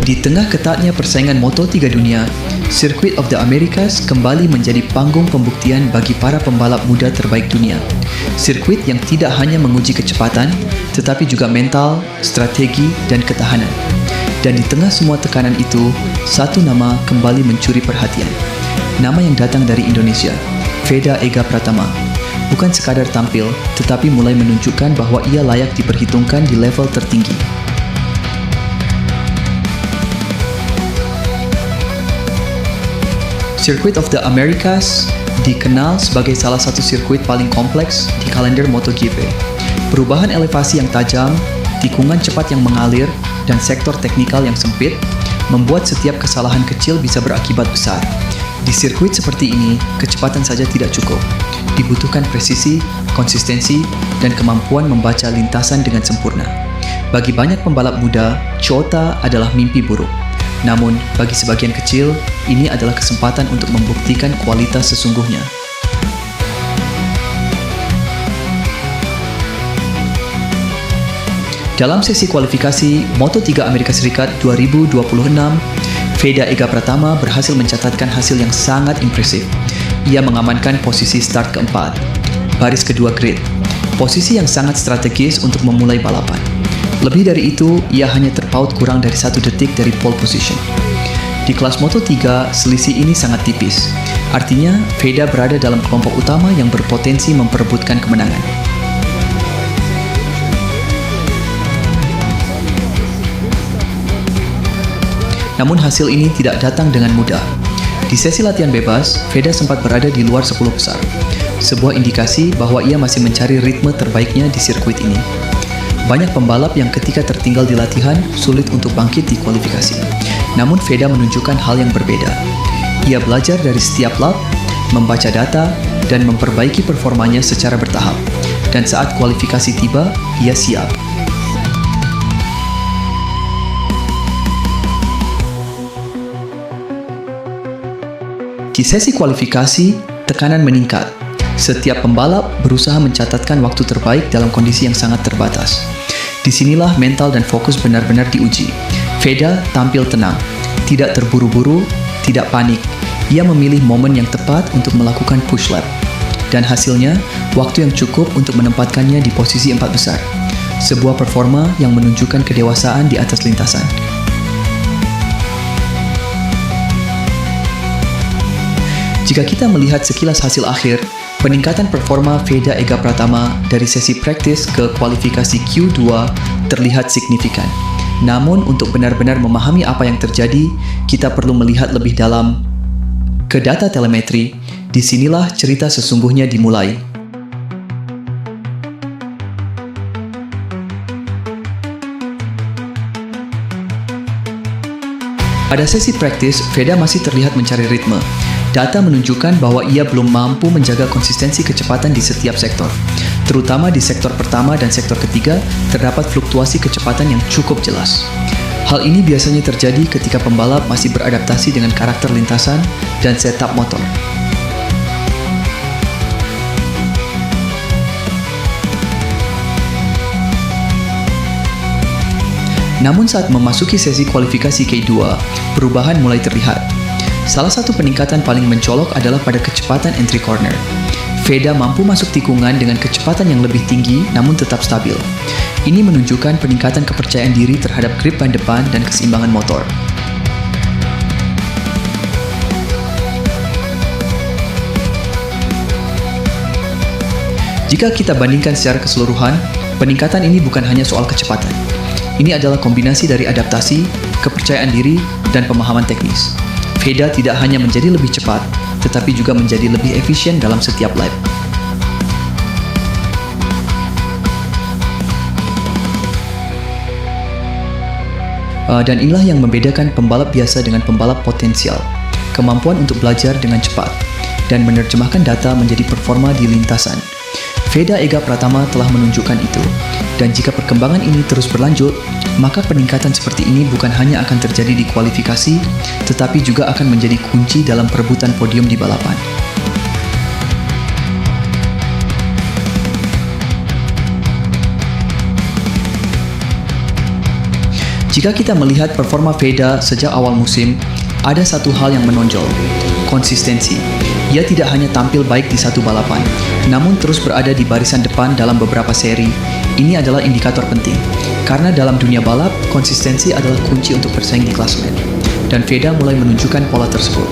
Di tengah ketatnya persaingan Moto3 dunia, Circuit of the Americas kembali menjadi panggung pembuktian bagi para pembalap muda terbaik dunia. Sirkuit yang tidak hanya menguji kecepatan, tetapi juga mental, strategi, dan ketahanan. Dan di tengah semua tekanan itu, satu nama kembali mencuri perhatian. Nama yang datang dari Indonesia, Veda Ega Pratama. Bukan sekadar tampil, tetapi mulai menunjukkan bahwa ia layak diperhitungkan di level tertinggi. Circuit of the Americas dikenal sebagai salah satu sirkuit paling kompleks di kalender MotoGP. Perubahan elevasi yang tajam, tikungan cepat yang mengalir, dan sektor teknikal yang sempit membuat setiap kesalahan kecil bisa berakibat besar. Di sirkuit seperti ini, kecepatan saja tidak cukup. Dibutuhkan presisi, konsistensi, dan kemampuan membaca lintasan dengan sempurna. Bagi banyak pembalap muda, COTA adalah mimpi buruk. Namun, bagi sebagian kecil, ini adalah kesempatan untuk membuktikan kualitas sesungguhnya. Dalam sesi kualifikasi Moto3 Amerika Serikat 2026, Veda Ega Pratama berhasil mencatatkan hasil yang sangat impresif. Ia mengamankan posisi start keempat, baris kedua grid, posisi yang sangat strategis untuk memulai balapan. Lebih dari itu, ia hanya terpaut kurang dari 1 detik dari pole position. Di kelas Moto3, selisih ini sangat tipis. Artinya, Veda berada dalam kelompok utama yang berpotensi memperebutkan kemenangan. Namun hasil ini tidak datang dengan mudah. Di sesi latihan bebas, Veda sempat berada di luar 10 besar. Sebuah indikasi bahwa ia masih mencari ritme terbaiknya di sirkuit ini. Banyak pembalap yang ketika tertinggal di latihan sulit untuk bangkit di kualifikasi. Namun Veda menunjukkan hal yang berbeda. Ia belajar dari setiap lap, membaca data, dan memperbaiki performanya secara bertahap. Dan saat kualifikasi tiba, ia siap. Di sesi kualifikasi, tekanan meningkat. Setiap pembalap berusaha mencatatkan waktu terbaik dalam kondisi yang sangat terbatas. Disinilah mental dan fokus benar-benar diuji. Veda tampil tenang, tidak terburu-buru, tidak panik. Ia memilih momen yang tepat untuk melakukan push lap. Dan hasilnya, waktu yang cukup untuk menempatkannya di posisi 4 besar. Sebuah performa yang menunjukkan kedewasaan di atas lintasan. Jika kita melihat sekilas hasil akhir, peningkatan performa Veda Ega Pratama dari sesi praktis ke kualifikasi Q2 terlihat signifikan. Namun untuk benar-benar memahami apa yang terjadi, kita perlu melihat lebih dalam ke data telemetri. Disinilah cerita sesungguhnya dimulai. Pada sesi praktis, Veda masih terlihat mencari ritme. Data menunjukkan bahwa ia belum mampu menjaga konsistensi kecepatan di setiap sektor. Terutama di sektor pertama dan sektor ketiga, terdapat fluktuasi kecepatan yang cukup jelas. Hal ini biasanya terjadi ketika pembalap masih beradaptasi dengan karakter lintasan dan setup motor. Namun saat memasuki sesi kualifikasi K2, perubahan mulai terlihat. Salah satu peningkatan paling mencolok adalah pada kecepatan entry corner. Veda mampu masuk tikungan dengan kecepatan yang lebih tinggi namun tetap stabil. Ini menunjukkan peningkatan kepercayaan diri terhadap grip ban depan dan keseimbangan motor. Jika kita bandingkan secara keseluruhan, peningkatan ini bukan hanya soal kecepatan. Ini adalah kombinasi dari adaptasi, kepercayaan diri, dan pemahaman teknis. Veda tidak hanya menjadi lebih cepat, tetapi juga menjadi lebih efisien dalam setiap lap. Dan inilah yang membedakan pembalap biasa dengan pembalap potensial. Kemampuan untuk belajar dengan cepat dan menerjemahkan data menjadi performa di lintasan. Veda Ega Pratama telah menunjukkan itu. Dan jika perkembangan ini terus berlanjut, maka peningkatan seperti ini bukan hanya akan terjadi di kualifikasi, tetapi juga akan menjadi kunci dalam perebutan podium di balapan. Jika kita melihat performa Feda sejak awal musim, ada satu hal yang menonjol, konsistensi. Ia tidak hanya tampil baik di satu balapan, namun terus berada di barisan depan dalam beberapa seri. Ini adalah indikator penting, karena dalam dunia balap, konsistensi adalah kunci untuk bersaing di klasemen. Dan Feda mulai menunjukkan pola tersebut.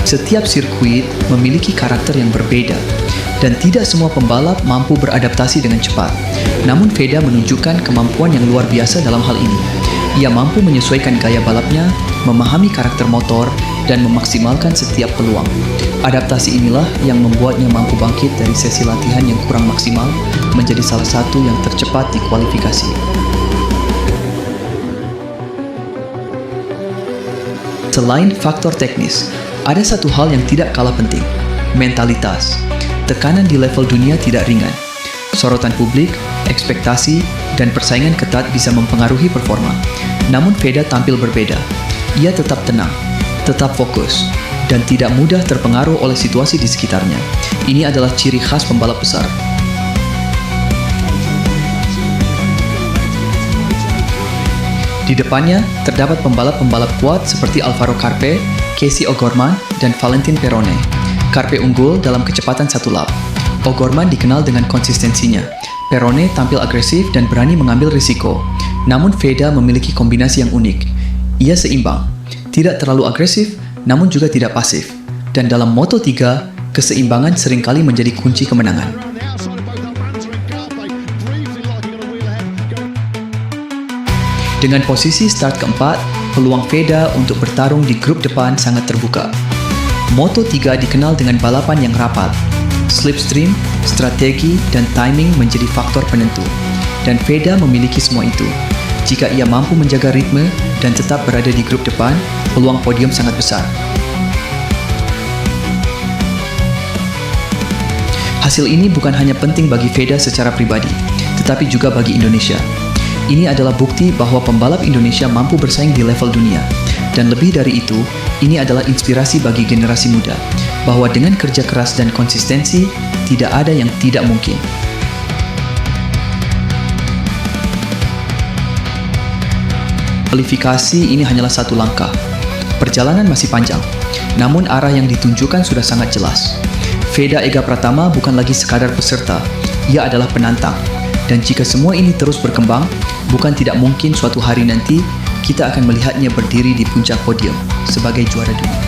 Setiap sirkuit memiliki karakter yang berbeda, dan tidak semua pembalap mampu beradaptasi dengan cepat. Namun Feda menunjukkan kemampuan yang luar biasa dalam hal ini. Ia mampu menyesuaikan gaya balapnya, memahami karakter motor, dan memaksimalkan setiap peluang. Adaptasi inilah yang membuatnya mampu bangkit dari sesi latihan yang kurang maksimal menjadi salah satu yang tercepat di kualifikasi. Selain faktor teknis, ada satu hal yang tidak kalah penting, mentalitas. Tekanan di level dunia tidak ringan. Sorotan publik, ekspektasi, dan persaingan ketat bisa mempengaruhi performa. Namun Feda tampil berbeda. Ia tetap tenang, tetap fokus, dan tidak mudah terpengaruh oleh situasi di sekitarnya. Ini adalah ciri khas pembalap besar. Di depannya, terdapat pembalap-pembalap kuat seperti Alvaro Carpe, Casey O'Gorman, dan Valentin Perone. Carpe unggul dalam kecepatan satu lap. O'Gorman dikenal dengan konsistensinya. Perone tampil agresif dan berani mengambil risiko. Namun Feda memiliki kombinasi yang unik. Ia seimbang, tidak terlalu agresif, namun juga tidak pasif. Dan dalam Moto3, keseimbangan seringkali menjadi kunci kemenangan. Dengan posisi start keempat, peluang Feda untuk bertarung di grup depan sangat terbuka. Moto3 dikenal dengan balapan yang rapat. Slipstream, strategi, dan timing menjadi faktor penentu. Dan Feda memiliki semua itu. Jika ia mampu menjaga ritme dan tetap berada di grup depan, peluang podium sangat besar. Hasil ini bukan hanya penting bagi Feda secara pribadi, tetapi juga bagi Indonesia. Ini adalah bukti bahwa pembalap Indonesia mampu bersaing di level dunia. Dan lebih dari itu, ini adalah inspirasi bagi generasi muda, bahwa dengan kerja keras dan konsistensi, tidak ada yang tidak mungkin. Kualifikasi ini hanyalah satu langkah. Perjalanan masih panjang, namun arah yang ditunjukkan sudah sangat jelas. Feda Ega Pratama bukan lagi sekadar peserta, ia adalah penantang. Dan jika semua ini terus berkembang, bukan tidak mungkin suatu hari nanti kita akan melihatnya berdiri di puncak podium sebagai juara dunia.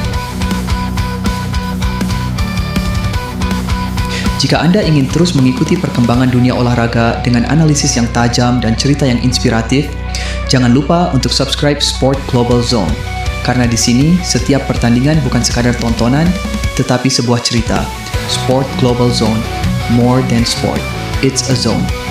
Jika Anda ingin terus mengikuti perkembangan dunia olahraga dengan analisis yang tajam dan cerita yang inspiratif, jangan lupa untuk subscribe Sport Global Zone. Karena di sini, setiap pertandingan bukan sekadar tontonan, tetapi sebuah cerita. Sport Global Zone, more than sport. It's a zone.